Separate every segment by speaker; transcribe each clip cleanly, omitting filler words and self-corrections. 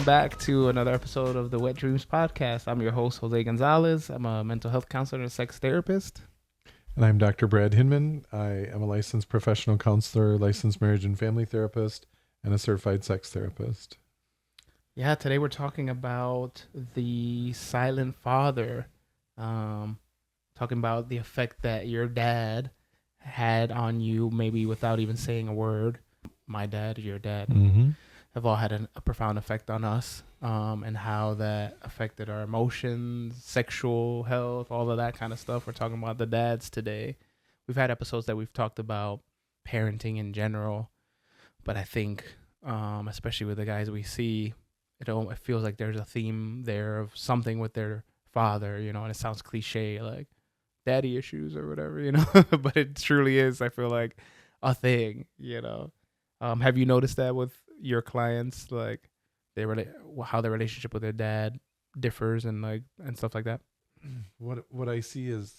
Speaker 1: back to another episode of the Wet Dreamz Podcast. I'm your host, Jose Gonzalez. I'm a mental health counselor and sex therapist.
Speaker 2: And I'm Dr. Brad Hinman. I am a licensed professional counselor, licensed marriage and family therapist, and a certified sex therapist.
Speaker 1: Yeah, today we're talking about the silent father. Talking about the effect that your dad had on you, maybe without even saying a word. My dad, your dad.
Speaker 2: Mm-hmm.
Speaker 1: Have all had a profound effect on us, and how that affected our emotions, sexual health, all of that kind of stuff. We're talking about the dads today. We've had episodes that we've talked about parenting in general, but I think, especially with the guys we see, it feels like there's a theme there of something with their father, and it sounds cliche, like daddy issues or whatever, but it truly is, I feel like, a thing, Have you noticed that with your clients, like how their relationship with their dad differs and stuff like that?
Speaker 2: What I see is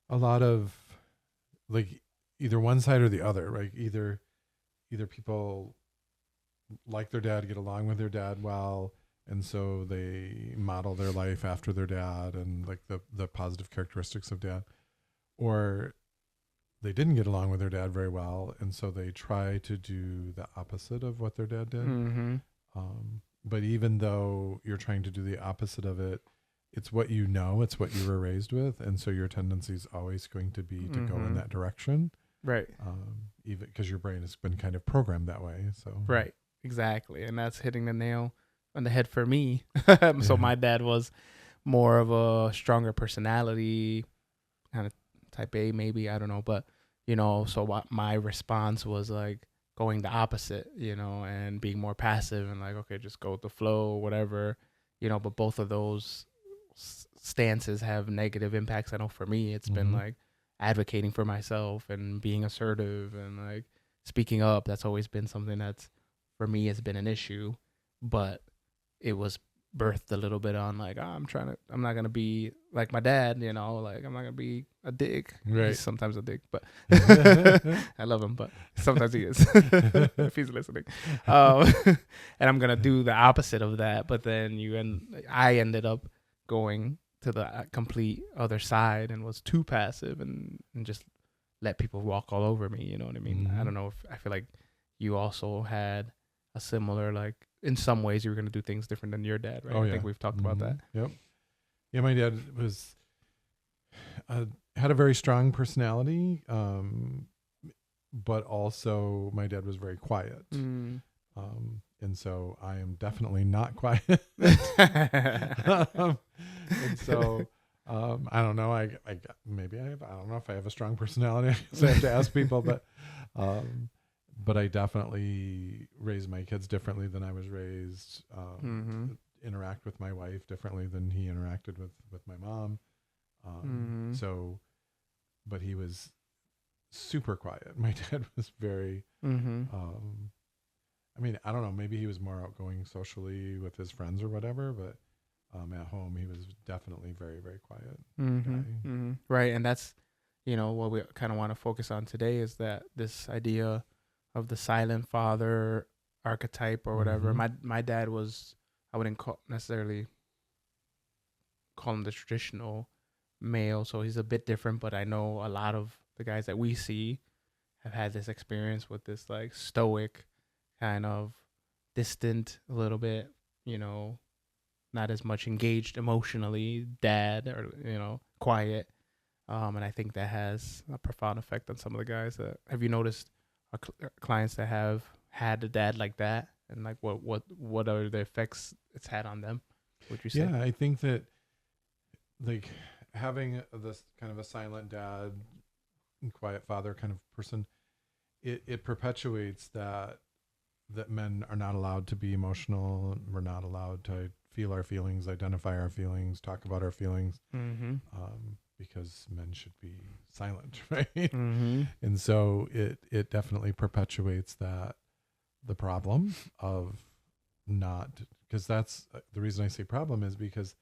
Speaker 2: a lot of like either one side or the other, right? Either people like their dad, get along with their dad well, and so they model their life after their dad and like the positive characteristics of dad, or they didn't get along with their dad very well, and so they try to do the opposite of what their dad did.
Speaker 1: Mm-hmm.
Speaker 2: But even though you're trying to do the opposite of it, it's what you know, it's what you were raised with, and so your tendency is always going to be to go in that direction.
Speaker 1: Right.
Speaker 2: Even because your brain has been kind of programmed that way. So
Speaker 1: right, exactly, and that's hitting the nail on the head for me. So my dad was more of a stronger personality, kind of type A, maybe, I don't know, but so what my response was like going the opposite, and being more passive and like, okay, just go with the flow, whatever, but both of those stances have negative impacts. I know for me, it's been like advocating for myself and being assertive and like speaking up. That's always been something that's for me has been an issue, but it was birthed a little bit on like, I'm not gonna be like my dad, like I'm not gonna be a dick.
Speaker 2: Right.
Speaker 1: He's sometimes a dick, but I love him, but sometimes he is if he's listening. And I'm gonna do the opposite of that, but then I ended up going to the complete other side and was too passive and just let people walk all over me. You know what I mean? I don't know if I feel like you also had a similar, like, in some ways you were going to do things different than your dad, right? I think we've talked about that.
Speaker 2: Yep. Yeah, my dad was had a very strong personality, but also my dad was very quiet. And so I am definitely not quiet. And so I don't know. I don't know if I have a strong personality. So I have to ask people, but I definitely raise my kids differently than I was raised. Interact with my wife differently than he interacted with my mom. So, but he was super quiet. My dad was very, I mean, I don't know, maybe he was more outgoing socially with his friends or whatever, but at home he was definitely very, very quiet guy.
Speaker 1: Right. And that's, what we kind of want to focus on today is that this idea of the silent father archetype or whatever. My dad was, I wouldn't necessarily call him the traditional male, so he's a bit different, but I know a lot of the guys that we see have had this experience with this like stoic, kind of distant a little bit, not as much engaged emotionally dad, or quiet, and I think that has a profound effect on some of the guys. Have you noticed clients that have had a dad like that, and like what are the effects it's had on them, would you say?
Speaker 2: Yeah, I think that like having this kind of a silent dad and quiet father kind of person, it perpetuates that men are not allowed to be emotional. We're not allowed to feel our feelings, identify our feelings, talk about our feelings, because men should be silent, right? And so it definitely perpetuates the problem of not, because that's the reason I say problem is because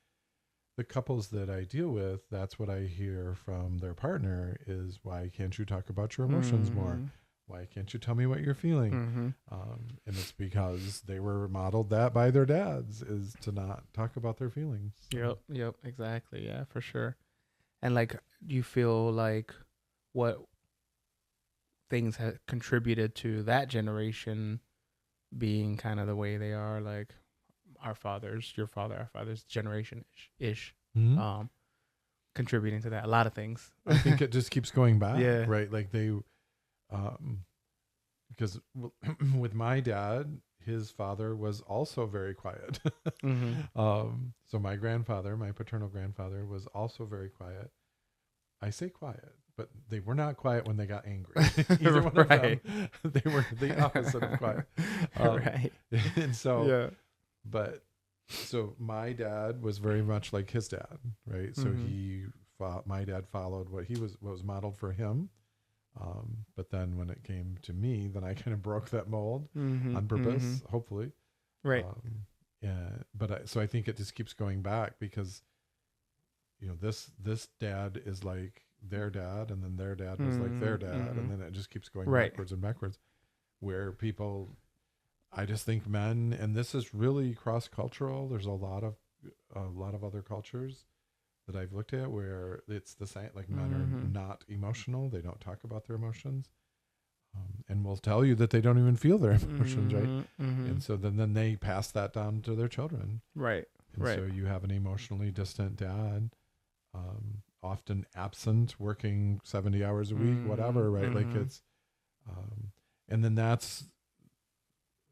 Speaker 2: the couples that I deal with, that's what I hear from their partner is, why can't you talk about your emotions more? Why can't you tell me what you're feeling?
Speaker 1: Mm-hmm.
Speaker 2: And it's because they were modeled that by their dads, is to not talk about their feelings.
Speaker 1: Yep, exactly. Yeah, for sure. And like, do you feel like what things have contributed to that generation being kind of the way they are, like our fathers, your father, our father's generation ish,
Speaker 2: Mm-hmm.
Speaker 1: contributing to that? A lot of things.
Speaker 2: I think it just keeps going back,
Speaker 1: Yeah.
Speaker 2: right? Like they, because with my dad, his father was also very quiet.
Speaker 1: Mm-hmm.
Speaker 2: So my grandfather, my paternal grandfather, was also very quiet. I say quiet, but they were not quiet when they got angry. Either one of them, they were the opposite of quiet.
Speaker 1: Right.
Speaker 2: And so,
Speaker 1: Yeah.
Speaker 2: but so my dad was very much like his dad, right? So my dad followed what was modeled for him. But then when it came to me, then I kind of broke that mold on purpose, hopefully.
Speaker 1: Right.
Speaker 2: So I think it just keeps going back because, this dad is like their dad, and then their dad was like their dad, and then it just keeps going backwards and backwards, where people, I just think men, and this is really cross-cultural. There's a lot of other cultures that I've looked at where it's the same, like men are not emotional. They don't talk about their emotions, and will tell you that they don't even feel their emotions, right? And so then they pass that down to their children.
Speaker 1: Right.
Speaker 2: And so you have an emotionally distant dad, often absent, working 70 hours a week, whatever, right? Like it's, and then that's,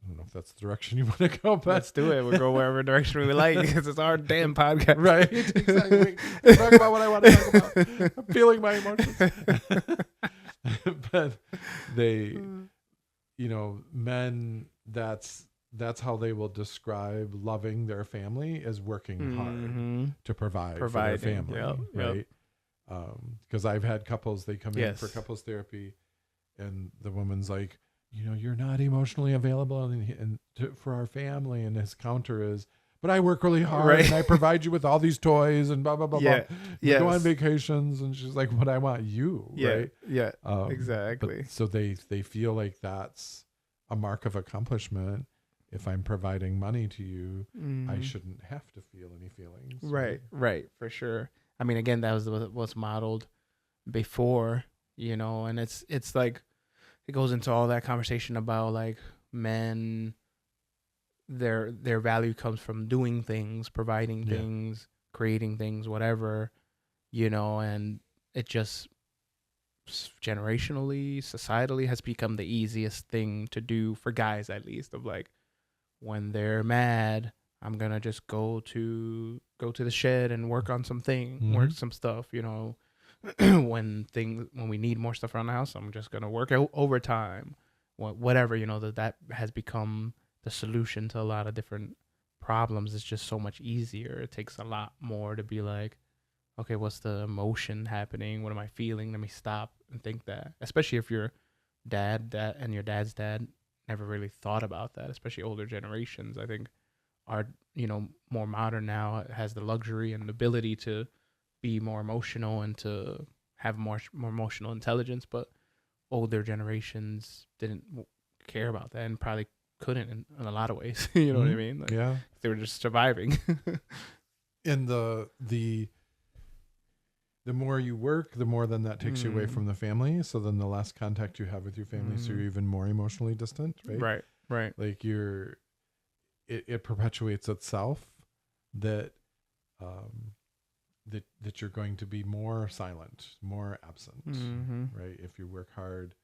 Speaker 2: I don't know if that's the direction you want to go, but
Speaker 1: let's do it. We'll go wherever direction we like because it's our damn podcast.
Speaker 2: Right. Exactly. Talk about what I want to talk about. I'm feeling my emotions. But they, men, that's how they will describe loving their family, as working hard to provide for their family. Right. Because I've had couples, they come in for couples therapy, and the woman's like, you're not emotionally available for our family. And his counter is, but I work really hard and I provide you with all these toys and blah, blah, blah, blah. We go on vacations. And she's like, but I want you. Right.
Speaker 1: Yeah. Exactly.
Speaker 2: So they feel like that's a mark of accomplishment. If I'm providing money to you, I shouldn't have to feel any feelings.
Speaker 1: Right. For sure. I mean, again, that was what's modeled before, and it's like, it goes into all that conversation about like men, their value comes from doing things, providing things, creating things, whatever, and it just generationally, societally has become the easiest thing to do for guys, at least, of like, when they're mad, I'm gonna just go to the shed and work on work some stuff, when we need more stuff around the house, I'm just gonna work overtime, whatever, that has become the solution to a lot of different problems. It's just so much easier. It takes a lot more to be like, okay, what's the emotion happening? What am I feeling? Let me stop and think that. Especially if your dad and your dad's dad never really thought about that. Especially older generations, I think, are more modern now, has the luxury and ability to be more emotional and to have more emotional intelligence, but older generations didn't care about that and probably couldn't in a lot of ways. You know what I mean? Like, they were just surviving.
Speaker 2: And the more you work, the more then that takes you away from the family. So then the less contact you have with your family, so you're even more emotionally distant, right?
Speaker 1: Right.
Speaker 2: Like it perpetuates itself that that you're going to be more silent, more absent, right? If you work hard,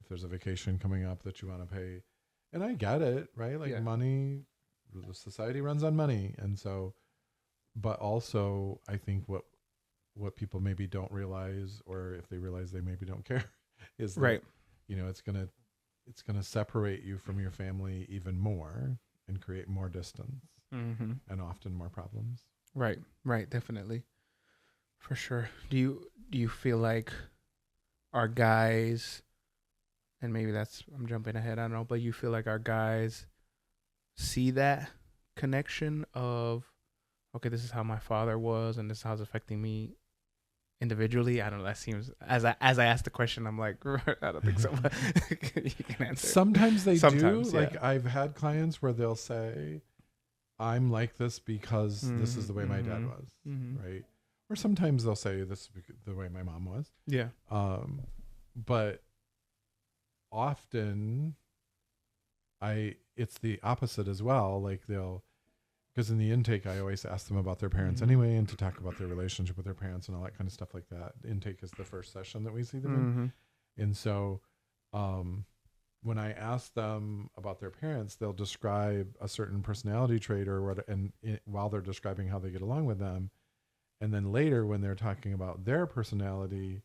Speaker 2: if there's a vacation coming up that you want to pay, and I get it, right? Like money, the society runs on money, and so, but also I think what people maybe don't realize, or if they realize they maybe don't care, is that, it's gonna separate you from your family even more and create more distance and often more problems.
Speaker 1: Right, definitely. For sure. Do you feel like our guys, and maybe I'm jumping ahead, I don't know, but you feel like our guys see that connection of, okay, this is how my father was and this is how it's affecting me individually. I don't know. That seems as I asked the question, I'm like, I don't think so. But you can answer.
Speaker 2: Sometimes they
Speaker 1: Sometimes,
Speaker 2: do. Like I've had clients where they'll say, "I'm like this because this is the way my dad was," right? Or sometimes they'll say, "This is the way my mom was."
Speaker 1: Yeah.
Speaker 2: But often, it's the opposite as well. Like because in the intake, I always ask them about their parents anyway, and to talk about their relationship with their parents and all that kind of stuff like that. Intake is the first session that we see them in. And so when I ask them about their parents, they'll describe a certain personality trait or what, while they're describing how they get along with them. And then later when they're talking about their personality,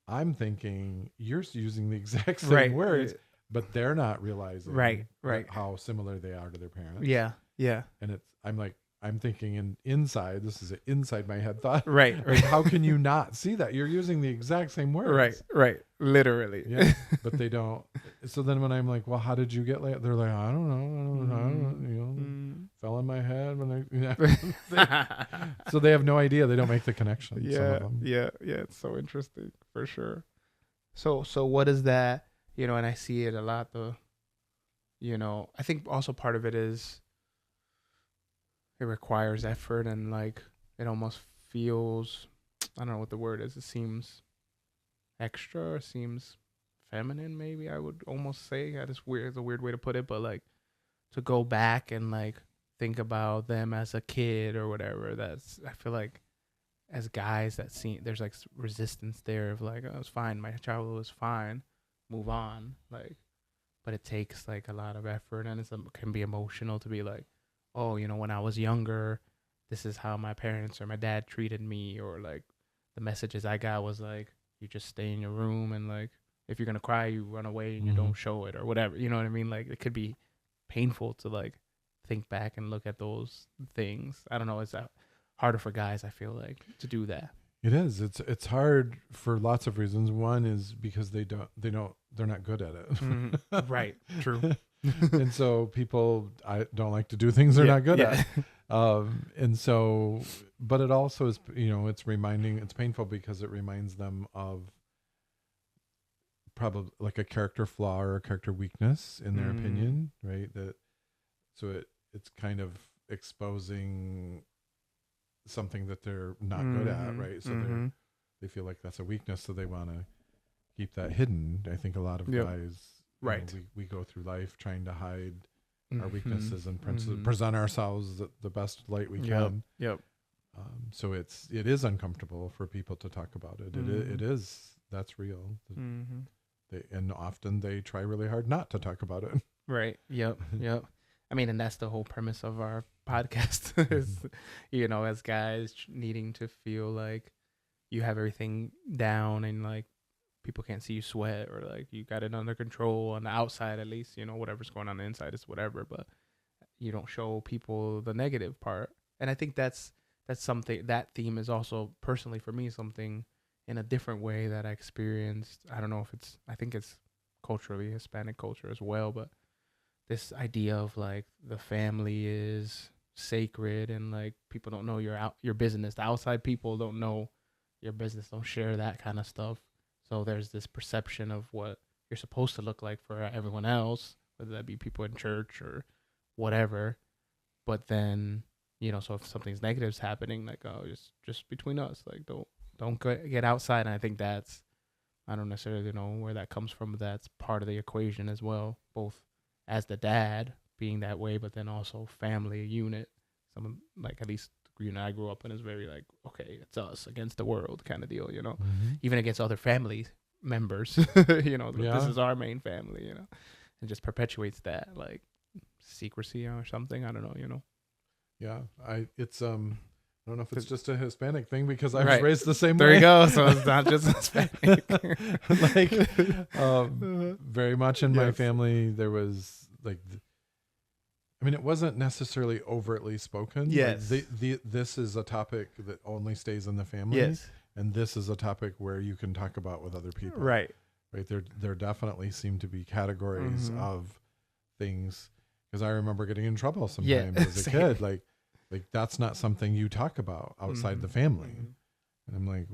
Speaker 2: I'm thinking you're using the exact same words, but they're not realizing how similar they are to their parents.
Speaker 1: Yeah. Yeah.
Speaker 2: And I'm thinking inside, this is an inside my head thought.
Speaker 1: Right.
Speaker 2: Like, how can you not see that? You're using the exact same words.
Speaker 1: Right. Literally.
Speaker 2: Yeah. But they don't. So then when I'm like, well, how did you get like, they're like, I don't know. Fell in my head when so they have no idea. They don't make the connection.
Speaker 1: Yeah. It's so interesting for sure. So what is that, and I see it a lot, I think also part of it is, it requires effort and like it almost feels, I don't know what the word is. It seems extra or seems feminine, maybe I would almost say. It's a weird way to put it, but like to go back and like think about them as a kid or whatever. I feel like as guys there's like resistance there of like, oh, it's fine. My childhood was fine. Move on. Like, but it takes like a lot of effort and it can be emotional to be like, oh, when I was younger, this is how my parents or my dad treated me, or like the messages I got was like, you just stay in your room and like, if you're going to cry, you run away and you don't show it or whatever. You know what I mean? Like it could be painful to like think back and look at those things. I don't know. It's harder for guys, I feel like, to do that.
Speaker 2: It is. It's hard for lots of reasons. One is because they're not good at it.
Speaker 1: Right. True.
Speaker 2: And so people don't like to do things they're not good at. And so, but it also is, it's painful because it reminds them of probably like a character flaw or a character weakness in their opinion, right? It's kind of exposing something that they're not good at, right? So they feel like that's a weakness, so they want to keep that hidden. I think a lot of guys, we go through life trying to hide our weaknesses and present ourselves the best light we can. So it is uncomfortable for people to talk about it. It is. That's real. And often they try really hard not to talk about it.
Speaker 1: Right. Yep. I mean, and that's the whole premise of our podcast is, as guys needing to feel like you have everything down and like people can't see you sweat or like you got it under control on the outside, at least, whatever's going on the inside is whatever, but you don't show people the negative part. And I think that's something, that theme is also personally for me something in a different way that I experienced. I don't know if I think it's culturally Hispanic culture as well, but this idea of like the family is sacred and like people don't know your business. The outside people don't know your business, don't share that kind of stuff. So there's this perception of what you're supposed to look like for everyone else, whether that be people in church or whatever. But then, so if something's negative is happening, like, oh, just between us, like don't get outside. And I think I don't necessarily know where that comes from, but that's part of the equation as well, both as the dad being that way, but then also family unit. Someone like, at least I grew up in is very like, okay, it's us against the world kind of deal, even against other family members, this is our main family, and just perpetuates that like secrecy or something. I don't know,
Speaker 2: Yeah, I don't know if it's just a Hispanic thing because I was raised the same way.
Speaker 1: There you go. So it's not just Hispanic.
Speaker 2: Very much in my family, there was like, it wasn't necessarily overtly spoken.
Speaker 1: Yes.
Speaker 2: Like this is a topic that only stays in the family.
Speaker 1: Yes.
Speaker 2: And this is a topic where you can talk about with other people.
Speaker 1: Right.
Speaker 2: There definitely seem to be categories of things, because I remember getting in trouble sometimes as a kid. Like that's not something you talk about outside the family. And I'm like,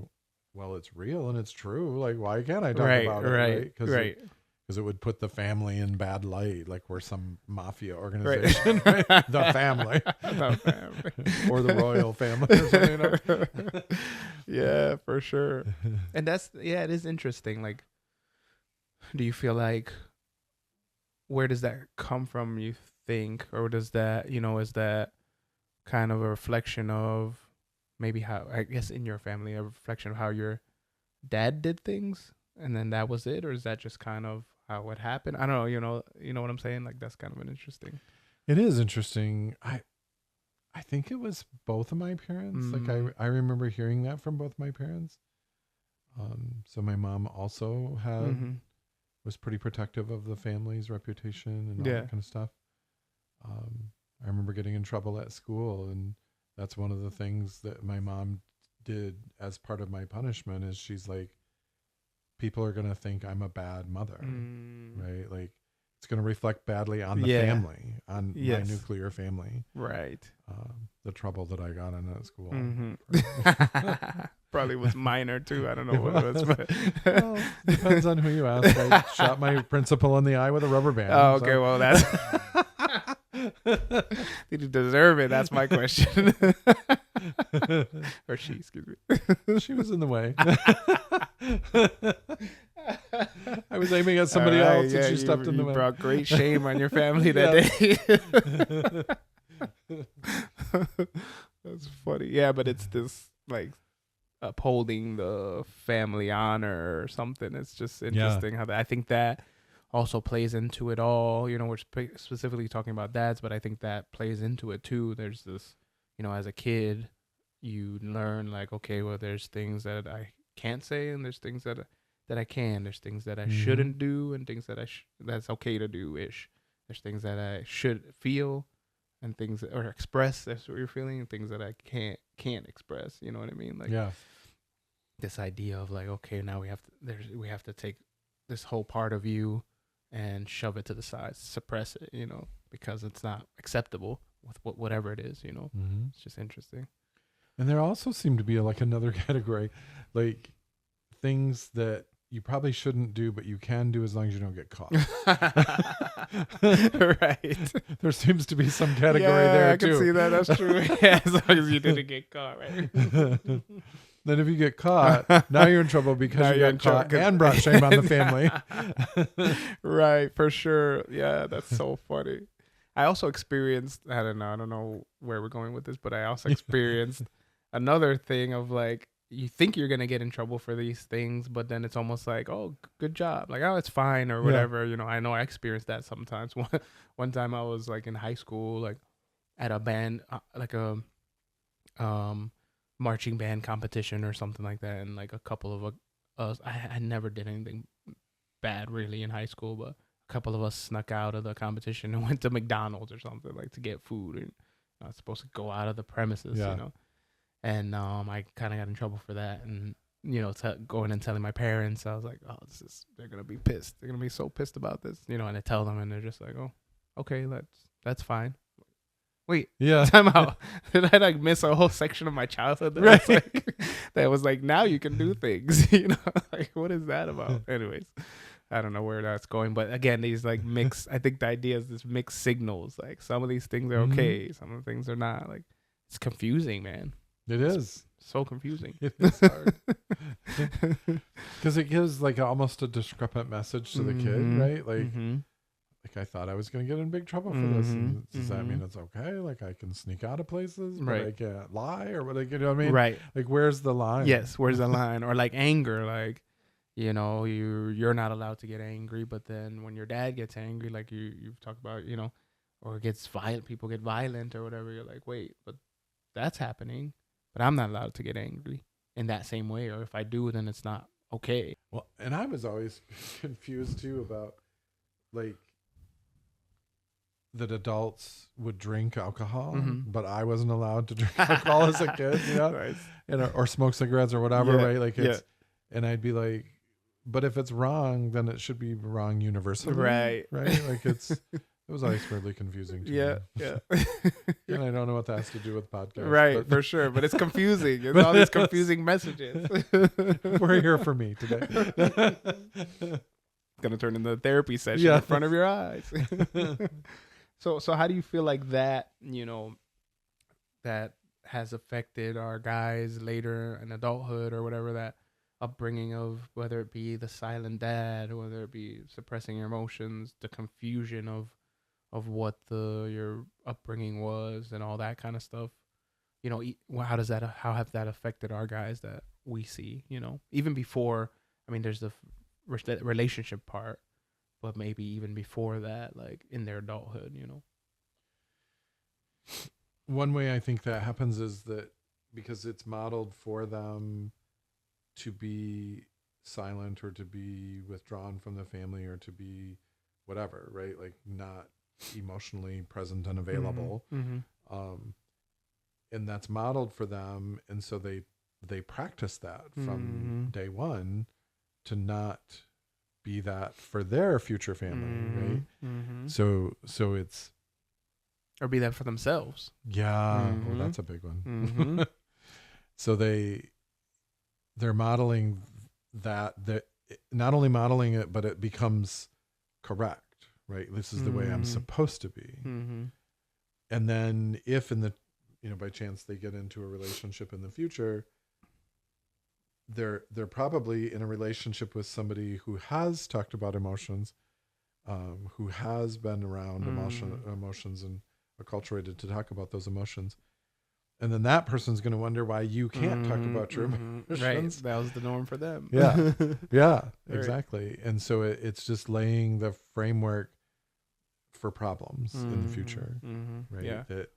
Speaker 2: well, it's real and it's true. Like, why can't I talk about it?
Speaker 1: Right.
Speaker 2: Because it would put the family in bad light, like we're some mafia organization, right? The family.
Speaker 1: The family.
Speaker 2: Or the royal family or something,
Speaker 1: Yeah, for sure. And it is interesting. Like, do you feel like, where does that come from, you think? Or does that, is that kind of a reflection of maybe how, I guess in your family, a reflection of how your dad did things and then that was it? Or is that just kind of how it happened? I don't know, you know what I'm saying? Like, that's kind of an interesting.
Speaker 2: It is interesting. I think it was both of my parents. Like I remember hearing that from both my parents. So my mom also was pretty protective of the family's reputation and all that kind of stuff. I remember getting in trouble at school, and that's one of the things that my mom did as part of my punishment is she's like, people are going to think I'm a bad mother, right? Like, it's going to reflect badly on the family, on my nuclear family.
Speaker 1: Right.
Speaker 2: The trouble that I got in at school.
Speaker 1: Probably was minor too. I don't know what it was, but
Speaker 2: well, depends on who you ask. I shot my principal in the eye with a rubber band.
Speaker 1: Oh, okay. So. Well, that's did you deserve it? That's my question. Or she, excuse me.
Speaker 2: She was in the way. I was aiming at somebody else, and she stepped in the way.
Speaker 1: You brought great shame on your family that day. That's funny. Yeah, but it's this like upholding the family honor or something. It's just interesting how I think that also plays into it all. We're specifically talking about dads, but I think that plays into it too. There's this, as a kid, you learn like, okay, well, there's things that I can't say, and there's things that I can. There's things that I shouldn't do, and things that that's okay to do ish. There's things that I should feel, and things or express. That's what you're feeling. And things that I can't express. You know what I mean? Like, this idea of like, okay, now we have to take this whole part of you and shove it to the side, suppress it, because it's not acceptable with whatever it is. It's just interesting.
Speaker 2: And there also seemed to be like another category, like things that you probably shouldn't do, but you can do as long as you don't get caught.
Speaker 1: Right.
Speaker 2: There seems to be some category there too.
Speaker 1: I can see that. That's true. Yeah, as long as you didn't get caught, right?
Speaker 2: Then if you get caught, now you're in trouble because you got caught and brought shame on the family.
Speaker 1: Right, for sure. Yeah, that's so funny. I also experienced, I don't know where we're going with this, but I also experienced another thing of like, you think you're going to get in trouble for these things, but then it's almost like, oh, good job. Like, oh, it's fine or whatever. I know I experienced that sometimes. One time I was like in high school, like at a band, like a marching band competition or something like that. And like a couple of us, I never did anything bad really in high school, but a couple of us snuck out of the competition and went to McDonald's or something like to get food. And not supposed to go out of the premises, And I kind of got in trouble for that, and going and telling my parents, I was like, "Oh, they're gonna be pissed. They're gonna be so pissed about this." And I tell them, and they're just like, "Oh, okay, that's fine." Wait, time out. Did I like miss a whole section of my childhood? That was like, now you can do things. Like, what is that about? Anyways, I don't know where that's going, but again, these like mix. I think the idea is this mixed signals. Like, some of these things are okay, some of the things are not. Like, it's confusing, man.
Speaker 2: It is
Speaker 1: so confusing.
Speaker 2: It is hard because it gives like almost a discrepant message to the kid, right? Like, like I thought I was going to get in big trouble for this. And does that mean it's okay? Like, I can sneak out of places, but I can't lie, or what? You know what I mean? Right. Like, where's the line?
Speaker 1: Yes, where's the line? Or like anger, like you're not allowed to get angry, but then when your dad gets angry, like you've talked about, or gets violent, people get violent or whatever. You're like, wait, but that's happening. But I'm not allowed to get angry in that same way. Or if I do, then it's not okay.
Speaker 2: Well, and I was always confused too about like that adults would drink alcohol, but I wasn't allowed to drink alcohol as a kid, right. Or smoke cigarettes or whatever, right? Like and I'd be like, but if it's wrong, then it should be wrong universally.
Speaker 1: Right.
Speaker 2: Right. Like It was always weirdly confusing to me.
Speaker 1: Yeah.
Speaker 2: And I don't know what that has to do with podcasts.
Speaker 1: Right, for sure. But it's confusing. It's all these confusing messages.
Speaker 2: We're here for me today.
Speaker 1: Gonna turn into a therapy session in front of your eyes. So how do you feel like that, that has affected our guys later in adulthood or whatever, that upbringing of whether it be the silent dad, whether it be suppressing your emotions, the confusion of what your upbringing was and all that kind of stuff? How have that affected our guys that we see, even before, there's the relationship part, but maybe even before that, like in their adulthood,
Speaker 2: One way I think that happens is that because it's modeled for them to be silent or to be withdrawn from the family or to be whatever, right? Like not emotionally present and available. And that's modeled for them. And so they practice that from day one to not be that for their future family, right? So it's,
Speaker 1: or be that for themselves.
Speaker 2: Yeah. Well, that's a big one. So they're modeling that not only modeling it, but it becomes correct, right? This is the way I'm supposed to be. And then if in the, by chance they get into a relationship in the future, they're probably in a relationship with somebody who has talked about emotions, who has been around emotions and acculturated to talk about those emotions. And then that person's going to wonder why you can't talk about your emotions.
Speaker 1: Right. That was the norm for them.
Speaker 2: Yeah. Yeah,
Speaker 1: Right.
Speaker 2: exactly. And so it's just laying the framework for problems in the future. Right.
Speaker 1: Yeah.
Speaker 2: That,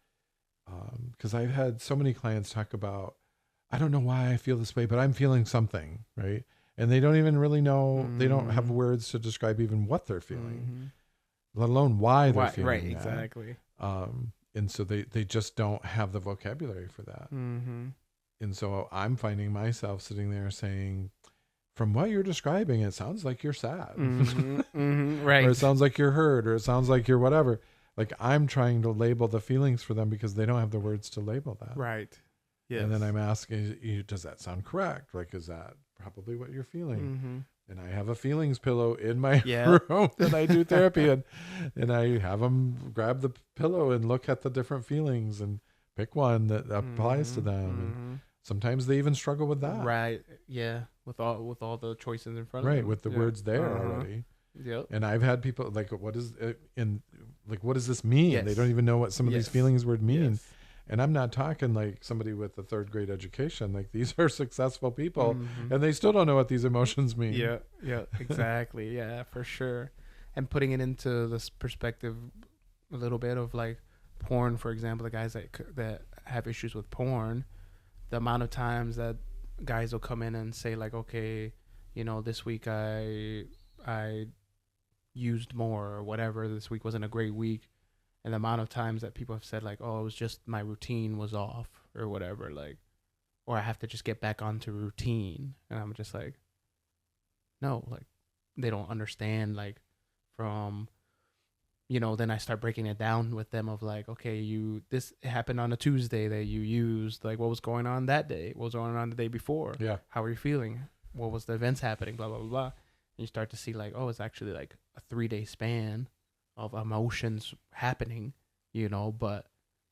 Speaker 2: because I've had so many clients talk about, I don't know why I feel this way, but I'm feeling something. Right. And they don't even really know, they don't have words to describe even what they're feeling, let alone why they're feeling
Speaker 1: right,
Speaker 2: that.
Speaker 1: exactly.
Speaker 2: And so they just don't have the vocabulary for that. And so I'm finding myself sitting there saying, from what you're describing, it sounds like you're sad.
Speaker 1: Right.
Speaker 2: Or it sounds like you're hurt, or it sounds like you're whatever. Like I'm trying to label the feelings for them because they don't have the words to label that.
Speaker 1: Right. Yes.
Speaker 2: And then I'm asking, does that sound correct? Like, is that probably what you're feeling? And I have a feelings pillow in my room that I do therapy in. And I have them grab the pillow and look at the different feelings and pick one that applies to them. And sometimes they even struggle with that.
Speaker 1: Right. Yeah. With all the choices in front of them.
Speaker 2: Right. With the words there already.
Speaker 1: Yep.
Speaker 2: And I've had people like, what does this mean?
Speaker 1: Yes.
Speaker 2: They don't even know what some of these feelings would mean.
Speaker 1: Yes.
Speaker 2: And I'm not talking like somebody with a 3rd grade education. Like these are successful people and they still don't know what these emotions mean.
Speaker 1: Yeah. Yeah. Exactly. Yeah, for sure. And putting it into this perspective a little bit of like porn, for example, the guys that have issues with porn, the amount of times that guys will come in and say like, okay, this week I used more or whatever, this week wasn't a great week. And the amount of times that people have said like, oh, it was just my routine was off or whatever, like, or I have to just get back onto routine. And I'm just like, no, like they don't understand, like from, then I start breaking it down with them of like, okay, this happened on a Tuesday that you used, like what was going on that day? What was going on the day before?
Speaker 2: Yeah.
Speaker 1: How are you feeling? What was the events happening? Blah, blah, blah, blah. And you start to see like, oh, it's actually like a 3-day span of emotions happening, but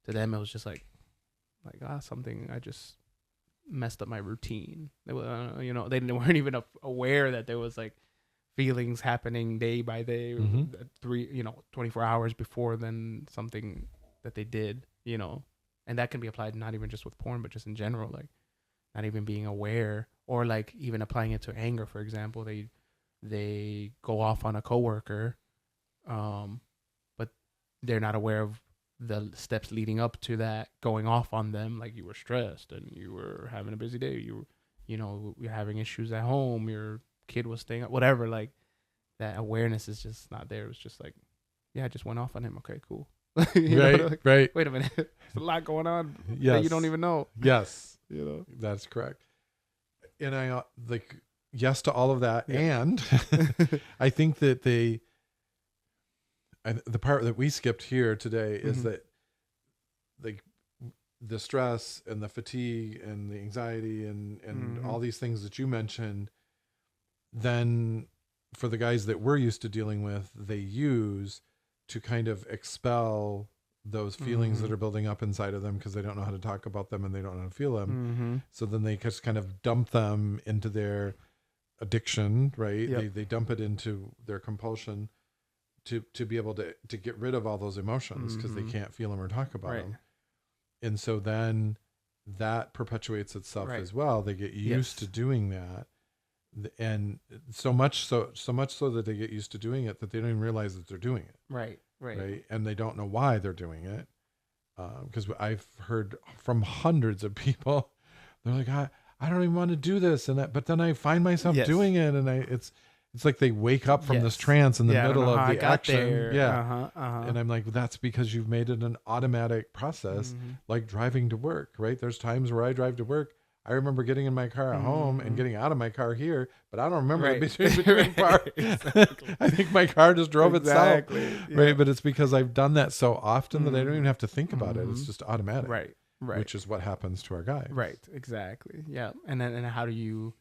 Speaker 1: to them it was just like something, I just messed up my routine. They were, they weren't even aware that there was like feelings happening day by day, 24 hours before then something that they did, and that can be applied not even just with porn, but just in general, like not even being aware, or like even applying it to anger, for example. They go off on a coworker, but they're not aware of the steps leading up to that going off on them. Like you were stressed and you were having a busy day. You're having issues at home. Your kid was staying up, whatever. Like that awareness is just not there. It was just like, yeah, I just went off on him. Okay, cool.
Speaker 2: Right.
Speaker 1: Wait a minute. There's a lot going on that
Speaker 2: Yes.
Speaker 1: you don't even know.
Speaker 2: Yes. That's correct. And I yes to all of that.
Speaker 1: Yeah.
Speaker 2: And I think that the part that we skipped here today is
Speaker 1: Mhm.
Speaker 2: that like the stress and the fatigue and the anxiety and
Speaker 1: Mhm.
Speaker 2: all these things that you mentioned, then for the guys that we're used to dealing with, they use to kind of expel those feelings that
Speaker 1: Mhm.
Speaker 2: are building up inside of them because they don't know how to talk about them and they don't know how to feel them.
Speaker 1: Mhm.
Speaker 2: So then they just kind of dump them into their addiction, right?
Speaker 1: Yep.
Speaker 2: They dump it into their compulsion to be able to get rid of all those emotions because they
Speaker 1: Mhm.
Speaker 2: can't feel them or talk about
Speaker 1: Right.
Speaker 2: them. And so then that perpetuates itself
Speaker 1: Right.
Speaker 2: as well. They get used to
Speaker 1: Yes.
Speaker 2: doing that. And so much so that they get used to doing it that they don't even realize that they're doing it.
Speaker 1: Right. Right.
Speaker 2: Right. And they don't know why they're doing it. Because I've heard from hundreds of people, they're like, I don't even want to do this. But then I find myself
Speaker 1: Yes.
Speaker 2: doing it. And it's like they wake up from this
Speaker 1: Yes.
Speaker 2: trance in the
Speaker 1: Yeah, I don't
Speaker 2: middle
Speaker 1: know
Speaker 2: of
Speaker 1: how I
Speaker 2: the
Speaker 1: got
Speaker 2: action.
Speaker 1: there.
Speaker 2: Yeah.
Speaker 1: Uh-huh.
Speaker 2: And I'm like, that's because you've made it an automatic process,
Speaker 1: Mhm.
Speaker 2: like driving to work, right? There's times where I drive to work. I remember getting in my car at home and
Speaker 1: Mhm.
Speaker 2: getting out of my car here, but I don't remember
Speaker 1: Right.
Speaker 2: the between part.
Speaker 1: Exactly.
Speaker 2: I think my car just drove itself,
Speaker 1: Exactly.
Speaker 2: right?
Speaker 1: Yeah.
Speaker 2: But it's because I've done that so often that I don't even
Speaker 1: Mhm.
Speaker 2: have to think about it. It's
Speaker 1: Mhm.
Speaker 2: just automatic,
Speaker 1: Right. Right.
Speaker 2: which is what happens to our guys.
Speaker 1: Right. Exactly. Yeah. And then how are you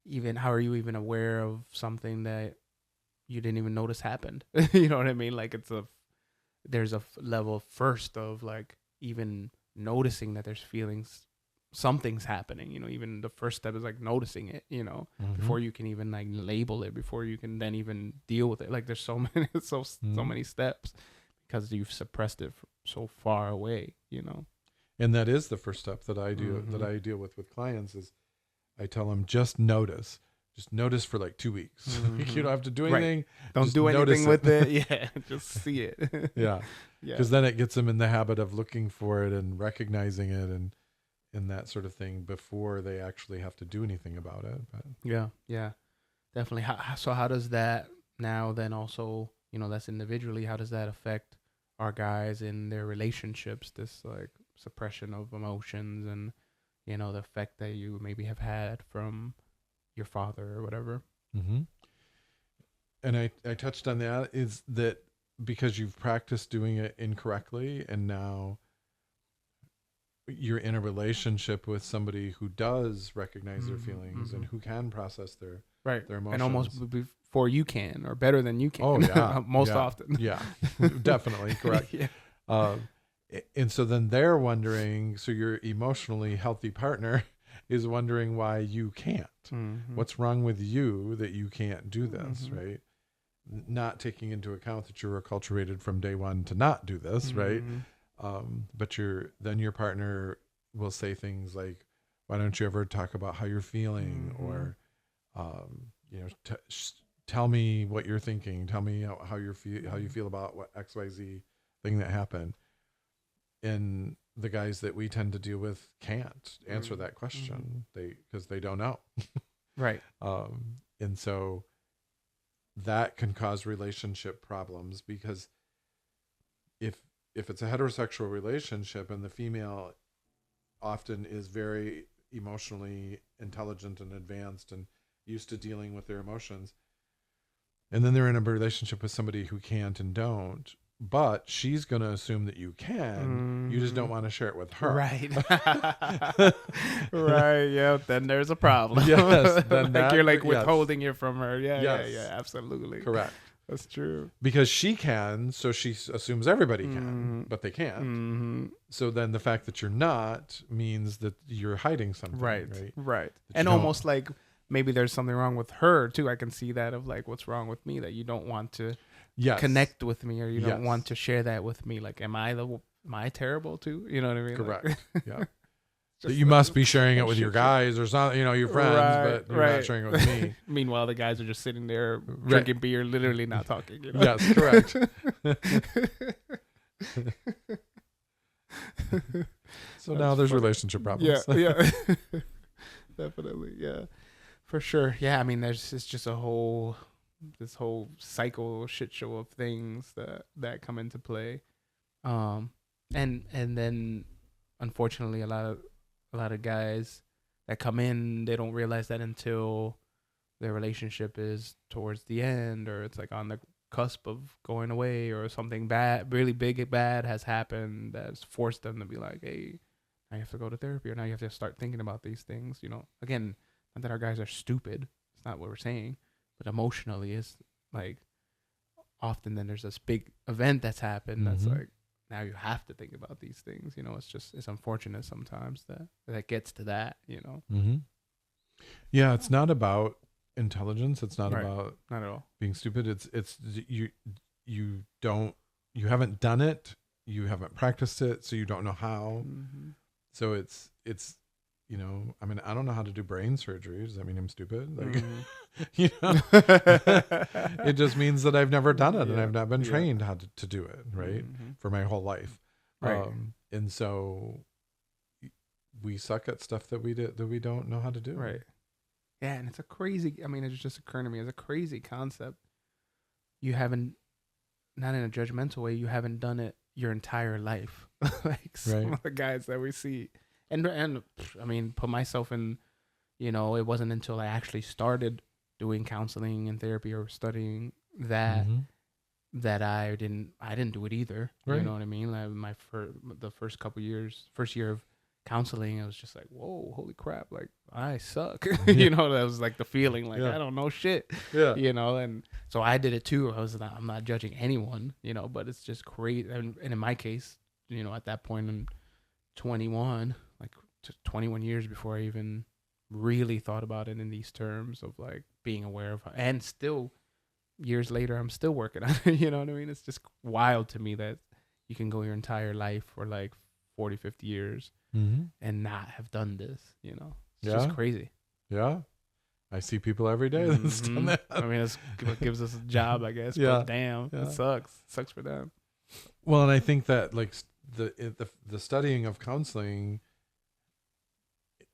Speaker 1: even aware of something that you didn't even notice happened? You know what I mean? Like there's a level first of like even noticing that there's feelings, something's happening, even the first step is like noticing it,
Speaker 2: Mhm.
Speaker 1: before you can even like label it, before you can then even deal with it. Like there's so many, so
Speaker 2: Mhm.
Speaker 1: many steps because you've suppressed it so far away,
Speaker 2: And that is the first step that I do,
Speaker 1: Mhm.
Speaker 2: that I deal with clients is I tell them, just notice for like 2 weeks.
Speaker 1: Mhm.
Speaker 2: You don't have to do
Speaker 1: Right.
Speaker 2: anything.
Speaker 1: Don't
Speaker 2: Just
Speaker 1: do
Speaker 2: notice
Speaker 1: anything with it. Yeah. Just see it.
Speaker 2: Yeah.
Speaker 1: Yeah.
Speaker 2: Because then it gets them in the habit of looking for it and recognizing it and that sort of thing before they actually have to do anything about it. But
Speaker 1: Yeah. Yeah. Definitely. So how does that now then also, that's individually, how does that affect our guys in their relationships, this like suppression of emotions and, the effect that you maybe have had from your father or whatever?
Speaker 2: mm-hmm. And I touched on that, is that because you've practiced doing it incorrectly and now you're in a relationship with somebody who does recognize their feelings and who can process their emotions.
Speaker 1: And almost before you can, or better than you can.
Speaker 2: Oh yeah.
Speaker 1: Most
Speaker 2: yeah.
Speaker 1: often.
Speaker 2: Yeah, definitely. Correct.
Speaker 1: Yeah.
Speaker 2: And so then they're wondering, so your emotionally healthy partner is wondering why you can't.
Speaker 1: Mhm.
Speaker 2: What's wrong with you that you can't do this,
Speaker 1: Mhm.
Speaker 2: right? Not taking into account that you're acculturated from day one to not do this, right?
Speaker 1: Mhm.
Speaker 2: But then your partner will say things like, "Why don't you ever talk about how you're feeling?"
Speaker 1: Mhm.
Speaker 2: Or, tell me what you're thinking. Tell me how you feel about what XYZ thing that happened. And the guys that we tend to deal with can't answer that question. Because they don't know.
Speaker 1: Right.
Speaker 2: And so that can cause relationship problems, because if it's a heterosexual relationship and the female often is very emotionally intelligent and advanced and used to dealing with their emotions, and then they're in a relationship with somebody who can't and don't, but she's going to assume that you can, you just don't want to share it with her.
Speaker 1: Right. Right. Yeah. Then there's a problem.
Speaker 2: Yes. Then
Speaker 1: like you're like
Speaker 2: yes.
Speaker 1: withholding it from her. Yeah.
Speaker 2: Yes.
Speaker 1: Yeah. Absolutely.
Speaker 2: Correct.
Speaker 1: That's true.
Speaker 2: Because she can, so she assumes everybody can, but they can't.
Speaker 1: Mm-hmm.
Speaker 2: So then the fact that you're not means that you're hiding something.
Speaker 1: Right.
Speaker 2: That
Speaker 1: And
Speaker 2: you
Speaker 1: almost
Speaker 2: don't.
Speaker 1: like maybe there's something wrong with her too. I can see that of like, what's wrong with me that you don't want to
Speaker 2: Yes.
Speaker 1: connect with me, or you don't
Speaker 2: Yes.
Speaker 1: want to share that with me. Like, am I terrible too? You know what I mean?
Speaker 2: Correct.
Speaker 1: Like,
Speaker 2: Yeah. That you must be sharing it with your guys or something, your friends,
Speaker 1: Right,
Speaker 2: but you're not sharing it with me.
Speaker 1: Meanwhile, the guys are just sitting there drinking beer, literally not talking.
Speaker 2: Yes, correct. So now there's
Speaker 1: funny.
Speaker 2: relationship problems.
Speaker 1: Yeah. Definitely. Yeah. For sure. Yeah. I mean, it's just this whole cycle shit show of things that come into play. And then unfortunately a lot of guys that come in, they don't realize that until their relationship is towards the end, or it's like on the cusp of going away, or something bad, really bad has happened that's forced them to be like, hey, now you have to go to therapy, or now you have to start thinking about these things. Again, not that our guys are stupid. It's not what we're saying, but emotionally, it's like often then there's this big event that's happened that's like, now you have to think about these things. It's unfortunate sometimes that gets to that.
Speaker 2: Yeah, it's not about intelligence. It's not about
Speaker 1: not at all
Speaker 2: being stupid. It's you haven't done it. You haven't practiced it, so you don't know how. So it's I mean, I don't know how to do brain surgery. Does that mean I'm stupid? Like, it just means that I've never done it and I've not been trained how to do it, right? For my whole life.
Speaker 1: Right.
Speaker 2: And so we suck at stuff that we don't know how to do.
Speaker 1: Right. Yeah. And it's it's just occurring to me as a crazy concept. You haven't, not in a judgmental way, you haven't done it your entire life. Like some of the guys that we see. And I mean, put myself in, it wasn't until I actually started doing counseling and therapy or studying that I didn't do it either. Right. You know what I mean? Like the first year of counseling, I was just like, whoa, holy crap, like I suck. That was like the feeling, like I don't know shit. Yeah. And so I did it too. I'm not judging anyone, but it's just great. And in my case, at that point in 21, like 21 years before I even really thought about it in these terms of like being aware of, and still years later, I'm still working on it. You know what I mean? It's just wild to me that you can go your entire life for like 40, 50 years and not have done this, It's just crazy.
Speaker 2: Yeah. I see people every day that's done that.
Speaker 1: I mean, it's what gives us a job, I guess. Yeah. But damn, it sucks. It sucks for them.
Speaker 2: Well, and I think that like the studying of counseling,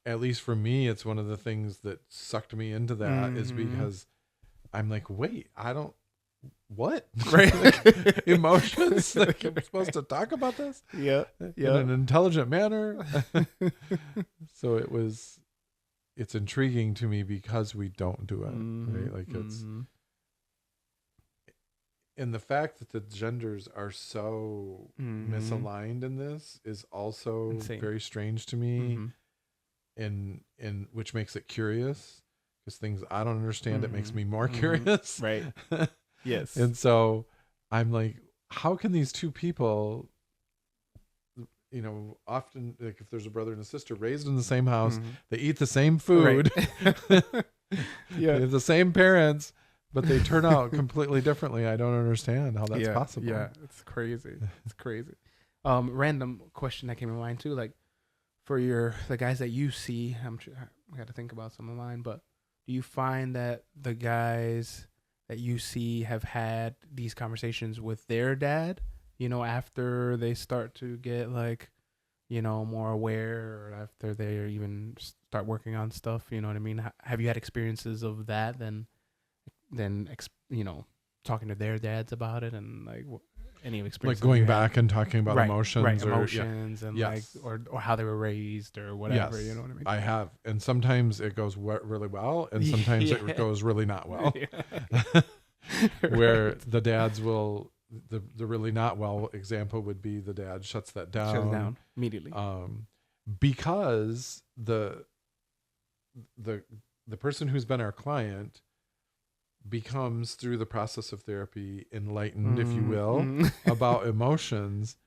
Speaker 2: at least for me, it's one of the things that sucked me into that is because I'm like, wait, what? Right. Like, emotions? Like, I'm supposed to talk about this?
Speaker 1: Yeah.
Speaker 2: In an intelligent manner. So it's intriguing to me because we don't do it. Right? Like it's, and the fact that the genders are so misaligned in this is also very strange to me. And which makes it curious, because things I don't understand, it makes me more curious.
Speaker 1: Right. Yes.
Speaker 2: And so I'm like, how can these two people, often, like if there's a brother and a sister raised in the same house, they eat the same food, they have the same parents, but they turn out completely differently. I don't understand how that's possible.
Speaker 1: Yeah, it's crazy. It's crazy. Random question that came to mind too, like for the guys that you see, I got to think about some of mine, but do you find that the guys that you see have had these conversations with their dad, after they start to get like, more aware, or after they even start working on stuff, you know what I mean? Have you had experiences of that then talking to their dads about it, and like any experience,
Speaker 2: like going back and talking about emotions,
Speaker 1: and like, or how they were raised or whatever, you know what I mean?
Speaker 2: I have, and sometimes it goes really well, and sometimes it goes really not well. Where the dads will, the really not well example would be the dad shuts down
Speaker 1: immediately,
Speaker 2: because the person who's been our client becomes, through the process of therapy, enlightened, if you will, about emotions,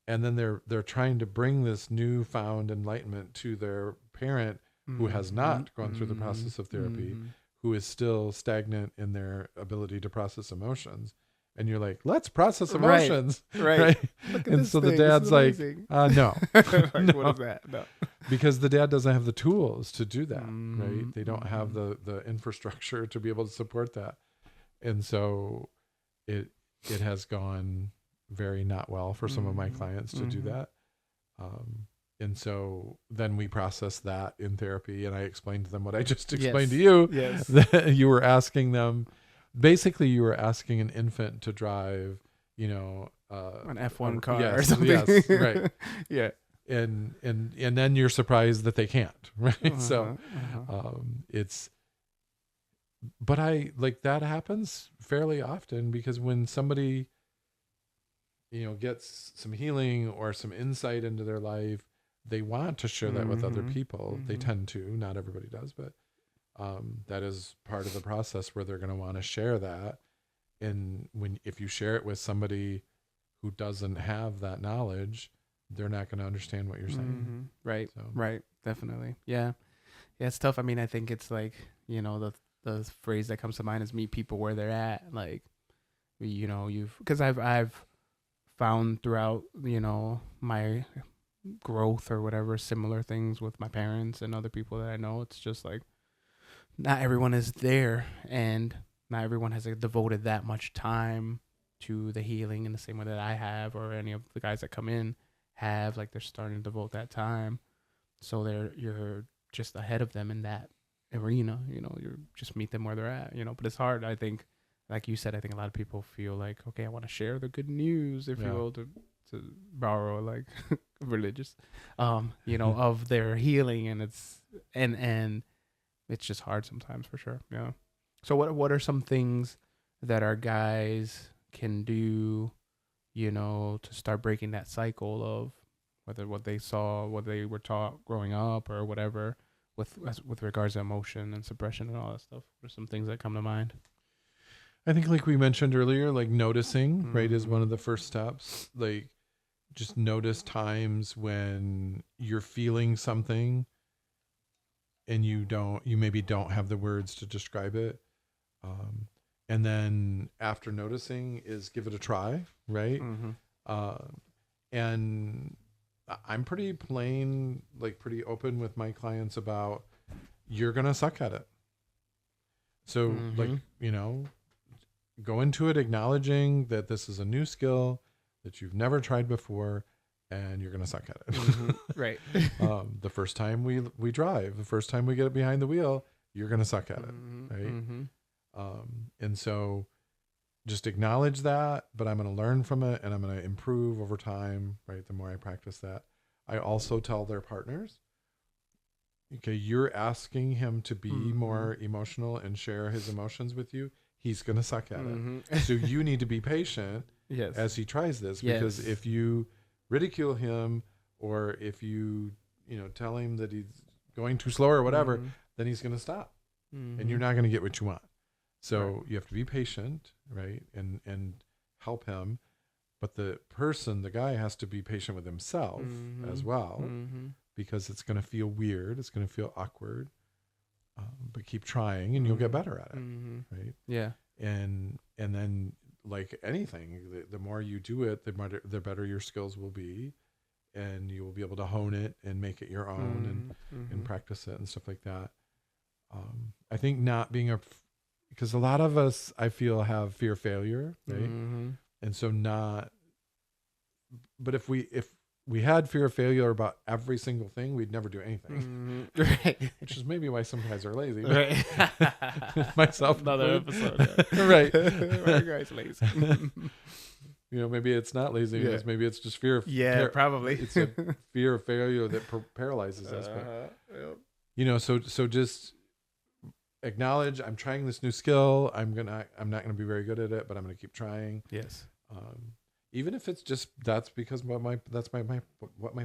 Speaker 2: and then they're trying to bring this newfound enlightenment to their parent who has not gone through the process of therapy, who is still stagnant in their ability to process emotions. And you're like, let's process emotions. Right. And so the dad's like, no.
Speaker 1: Like, no. What is that? No.
Speaker 2: Because the dad doesn't have the tools to do that, right? They don't have the infrastructure to be able to support that. And so it has gone very not well for some of my clients to do that. And so then we process that in therapy, and I explained to them what I just explained to you. Yes. That you were asking them, basically you were asking an infant to drive, an
Speaker 1: F1 car or something.
Speaker 2: Yes, right.
Speaker 1: Yeah.
Speaker 2: And then you're surprised that they can't, right? So it's but I like that happens fairly often, because when somebody, gets some healing or some insight into their life, they want to share that with other people. They tend to, not everybody does, but that is part of the process where they're going to want to share that. And if you share it with somebody who doesn't have that knowledge, they're not going to understand what you're saying.
Speaker 1: Right. So. Right. Definitely. Yeah. Yeah. It's tough. I mean, I think it's like, the phrase that comes to mind is meet people where they're at. Like, because I've found throughout, my growth or whatever, similar things with my parents and other people that I know. It's just like, not everyone is there, and not everyone has devoted that much time to the healing in the same way that I have, or any of the guys that come in have. Like, they're starting to devote that time, so you're just ahead of them in that arena. You just meet them where they're at. But it's hard. I think, like you said, I think a lot of people feel like, okay, I want to share the good news, if you will, to borrow like religious, of their healing, and it's just hard sometimes, for sure. Yeah. So what are some things that our guys can do, to start breaking that cycle of whether what they saw, what they were taught growing up, or whatever, with regards to emotion and suppression and all that stuff? What are some things that come to mind?
Speaker 2: I think, like we mentioned earlier, like noticing, right, is one of the first steps. Like, just notice times when you're feeling something and you maybe don't have the words to describe it. And then after noticing is give it a try, right? And I'm pretty plain, like pretty open with my clients about, you're going to suck at it. So like, go into it acknowledging that this is a new skill that you've never tried before, and you're going to suck at it.
Speaker 1: Right.
Speaker 2: The first time we drive, the first time we get behind the wheel, you're going to suck at it. Right. And so just acknowledge that, but I'm going to learn from it, and I'm going to improve over time. Right. The more I practice that. I also tell their partners, okay, you're asking him to be more emotional and share his emotions with you. He's going to suck at it. So you need to be patient as he tries this, because if you ridicule him, or if you, tell him that he's going too slow or whatever, then he's going to stop, and you're not going to get what you want. So you have to be patient, right? And help him. But the guy has to be patient with himself as well, because it's going to feel weird. It's going to feel awkward. But keep trying, and you'll get better at it. Right. Yeah. And then, like anything, the more you do it, the better your skills will be, and you will be able to hone it and make it your own, and practice it and stuff like that. I think not being because a lot of us, I feel, have fear of failure, right? And so but if we had fear of failure about every single thing, we'd never do anything. Right. Which is maybe why some guys are lazy. Right. Myself. Another episode. Yeah. Right. Why guys lazy? Maybe it's not laziness. Maybe it's just fear of
Speaker 1: probably.
Speaker 2: It's a fear of failure that paralyzes us. But, so just acknowledge, I'm trying this new skill. I'm not gonna be very good at it, but I'm gonna keep trying. Yes. Even if it's just that's because what my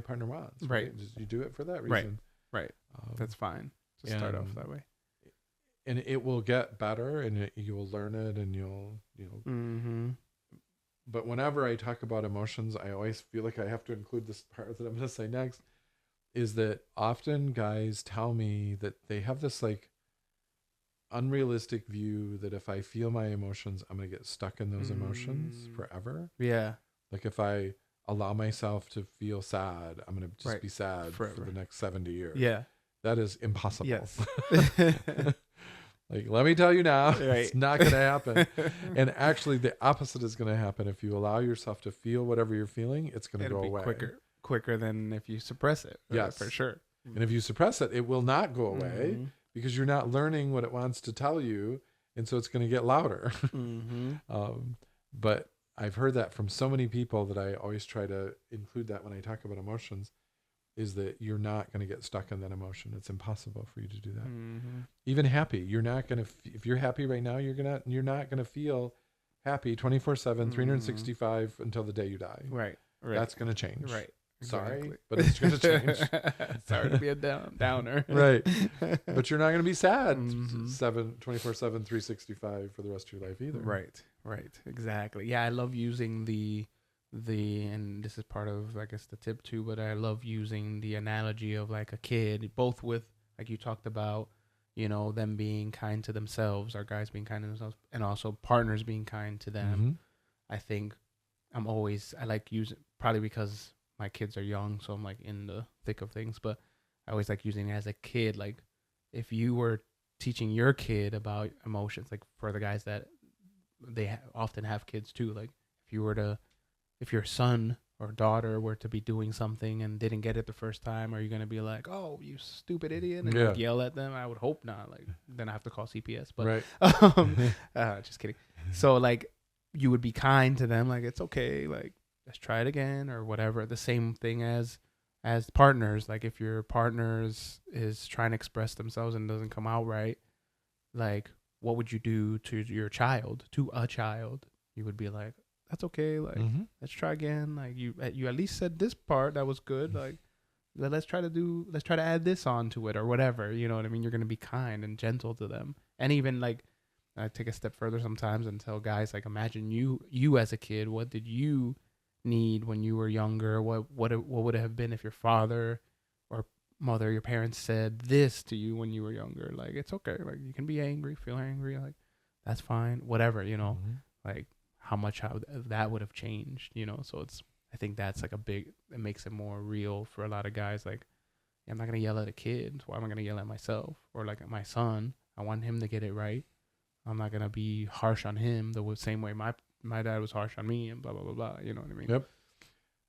Speaker 2: partner wants. Right. Just, you do it for that reason. Right.
Speaker 1: That's fine. Just start off that way.
Speaker 2: And it will get better, and you will learn it, and you'll. But whenever I talk about emotions, I always feel like I have to include this part that I'm going to say next, is that often guys tell me that they have this like unrealistic view that if I feel my emotions, I'm going to get stuck in those emotions forever. Yeah. Like if I allow myself to feel sad, I'm going to just be sad forever. For the next 70 years. Yeah. That is impossible. Yes. Like, let me tell you now, it's not going to happen. And actually the opposite is going to happen. If you allow yourself to feel whatever you're feeling, it's going to go away.
Speaker 1: Quicker than if you suppress it.
Speaker 2: Yes.
Speaker 1: For sure.
Speaker 2: And if you suppress it, it will not go away because you're not learning what it wants to tell you. And so it's going to get louder. But I've heard that from so many people that I always try to include that when I talk about emotions. is that you're not going to get stuck in that emotion. It's impossible for you to do that.
Speaker 1: Mm-hmm.
Speaker 2: Even happy, you're not going to, if you're happy right now, you're not going to feel happy 24/7, 365 until the day you die.
Speaker 1: Right.
Speaker 2: That's going to change.
Speaker 1: Right.
Speaker 2: Sorry,
Speaker 1: Exactly.
Speaker 2: but it's going to change.
Speaker 1: Sorry to be a downer.
Speaker 2: Right. But you're not going to be sad 24/7, 365 for the rest of your life either.
Speaker 1: Right. Exactly. Yeah, I love using the and this is part of, I guess, the tip too, but I love using the analogy of like a kid, both with, like you talked about, you know, them being kind to themselves, or guys being kind to themselves, and also partners being kind to them. I think I like using, probably because my kids are young, so I'm like in the thick of things, but I always like using it as a kid. Like if you were teaching your kid about emotions, like for the guys that they often have kids too, like if your son or daughter were to be doing something and didn't get it the first time, are you going to be like, oh, you stupid idiot, and like yell at them? I would hope not. Like then I have to call CPS, but just kidding. So like you would be kind to them, like it's okay, like let's try it again or whatever. The same thing as partners. Like if your partner is trying to express themselves and doesn't come out right, like what would you do to a child? You would be like, that's okay, like let's try again. Like you at least said this part that was good, like let's try to add this onto it or whatever, you know what I mean? You're going to be kind and gentle to them. And even like I take a step further sometimes and tell guys, like, imagine you as a kid, what did you need when you were younger? What would it have been if your father or mother, your parents said this to you when you were younger? Like it's okay, like you can be angry, feel angry, like that's fine, whatever, you know. Like how that would have changed, you know. So I think that's like it makes it more real for a lot of guys. Like I'm not gonna yell at a kid, why am I gonna yell at myself? Or like at my son, I want him to get it right. I'm not gonna be harsh on him the same way my dad was harsh on me and blah blah blah blah, you know what I mean?
Speaker 2: Yep.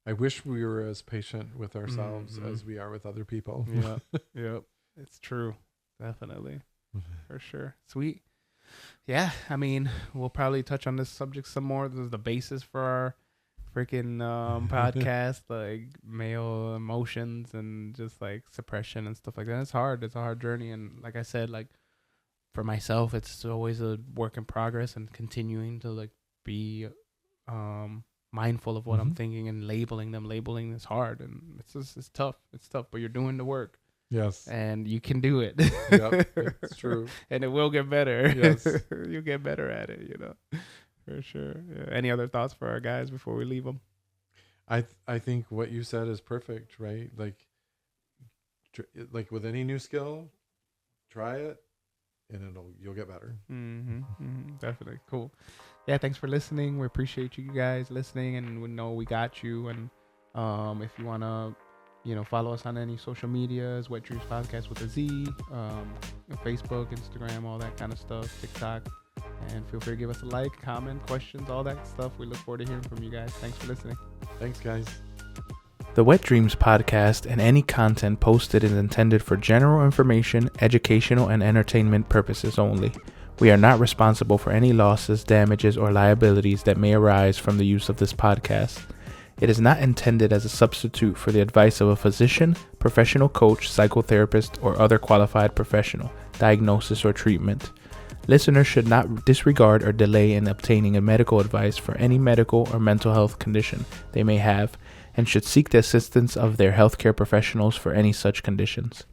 Speaker 2: I wish we were as patient with ourselves as we are with other people.
Speaker 1: Yep. It's true. Definitely. For sure. Sweet. Yeah, I mean, we'll probably touch on this subject some more. This is the basis for our freaking podcast, like male emotions and just like suppression and stuff like that. It's hard. It's a hard journey. And like I said, like for myself, it's always a work in progress and continuing to like be mindful of what I'm thinking and labeling them. Labeling is hard and it's tough. It's tough, but you're doing the work.
Speaker 2: Yes.
Speaker 1: And you can do it.
Speaker 2: Yep, it's true.
Speaker 1: And it will get better.
Speaker 2: Yes.
Speaker 1: You'll get better at it, you know, for sure. Yeah. Any other thoughts for our guys before we leave them?
Speaker 2: I think what you said is perfect, right? Like with any new skill, try it and you'll get better.
Speaker 1: Definitely. Cool. Yeah. Thanks for listening. We appreciate you guys listening, and we know we got you. And if you want to, you know, follow us on any social medias, Wet Dreamz Podcast with a Z, Facebook, Instagram, all that kind of stuff, TikTok. And feel free to give us a like, comment, questions, all that stuff. We look forward to hearing from you guys. Thanks for listening.
Speaker 2: Thanks, guys.
Speaker 1: The Wet Dreamz Podcast and any content posted is intended for general information, educational, and entertainment purposes only. We are not responsible for any losses, damages, or liabilities that may arise from the use of this podcast. It is not intended as a substitute for the advice of a physician, professional coach, psychotherapist, or other qualified professional, diagnosis, or treatment. Listeners should not disregard or delay in obtaining a medical advice for any medical or mental health condition they may have, and should seek the assistance of their healthcare professionals for any such conditions.